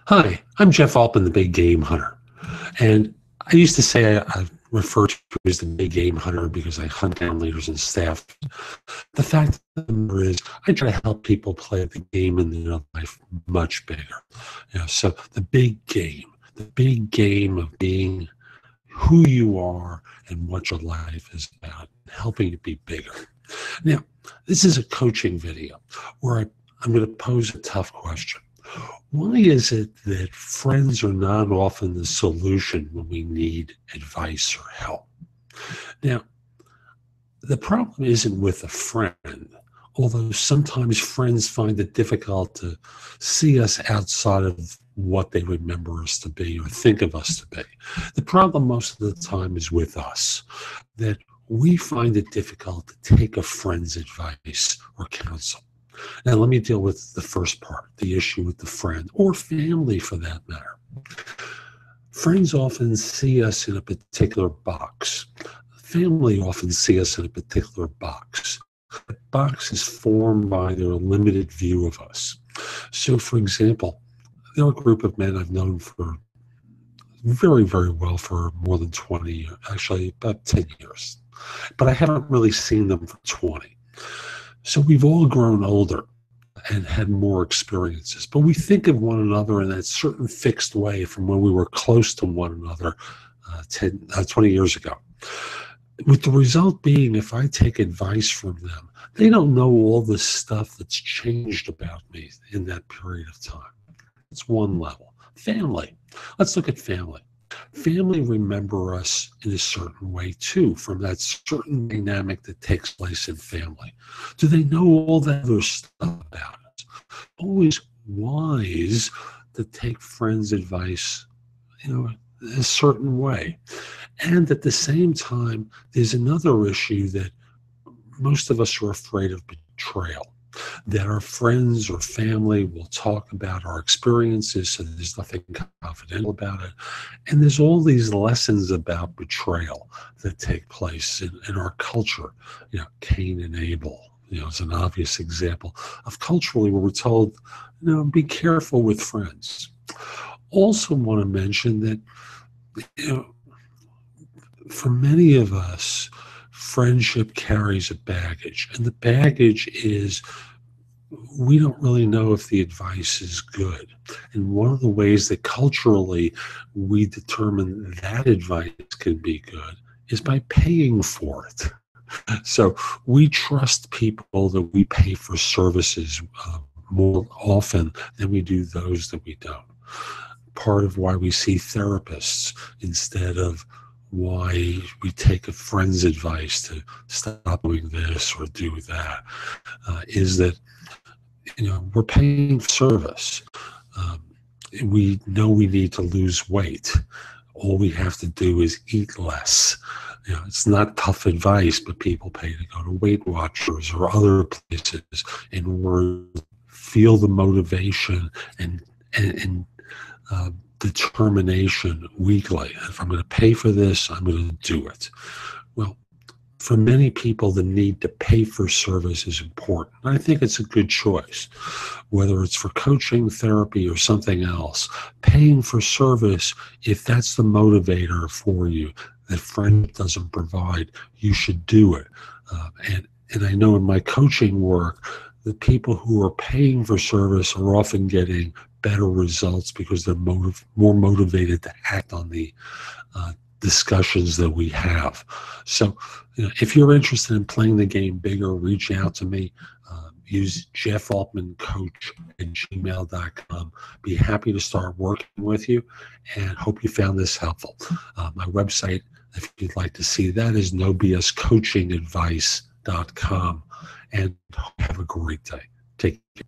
Hi, I'm Jeff Altman, the Big Game Hunter. And I used to say I refer to as the Big Game Hunter because I hunt down leaders and staff. The fact of the matter is, I try to help people play the game in their life much bigger. So the big game of being who you are and what your life is about, helping it be bigger. Now, this is a coaching video where I'm going to pose a tough question. Why is it that friends are not often the solution when we need advice or help? Now, the problem isn't with a friend, although sometimes friends find it difficult to see us outside of what they remember us to be or think of us to be. The problem most of the time is with us, that we find it difficult to take a friend's advice or counsel. Now, let me deal with the first part, the issue with the friend or family for that matter. Friends often see us in a particular box. Family often see us in a particular box. The box is formed by their limited view of us. So, for example, there are a group of men I've known for very, very well for more than 20 years, actually about 10 years. But I haven't really seen them for 20. So we've all grown older and had more experiences, but we think of one another in that certain fixed way from when we were close to one another 20 years ago. With the result being, if I take advice from them, they don't know all the stuff that's changed about me in that period of time. That's one level. Family. Let's look at family. Family remember us in a certain way too, from that certain dynamic that takes place in family. Do they know all that other stuff about us? Always wise to take friends' advice, a certain way. And at the same time, there's another issue that most of us are afraid of: betrayal. That our friends or family will talk about our experiences, so there's nothing confidential about it. And there's all these lessons about betrayal that take place in our culture. Cain and Abel, is an obvious example of culturally where we're told, be careful with friends. Also want to mention that, for many of us, friendship carries a baggage, and the baggage is we don't really know if the advice is good. And one of the ways that culturally we determine that advice can be good is by paying for it. So we trust people that we pay for services more often than we do those that we don't. Part of why we see therapists instead of why we take a friend's advice to stop doing this or do that is that we're paying for service. We know we need to lose weight. All we have to do is eat less. It's not tough advice, but people pay to go to Weight Watchers or other places in order to feel the motivation and determination weekly. If I'm going to pay for this, I'm going to do it. Well, for many people, the need to pay for service is important. I think it's a good choice, whether it's for coaching, therapy, or something else. Paying for service, if that's the motivator for you, that friend doesn't provide, you should do it. And I know in my coaching work, the people who are paying for service are often getting better results because they're more motivated to act on the discussions that we have. So, if you're interested in playing the game bigger, reach out to me. Use jeffaltmancoach@gmail.com. Be happy to start working with you, and hope you found this helpful. My website, if you'd like to see that, is nobscoachingadvice.com. And have a great day. Take care.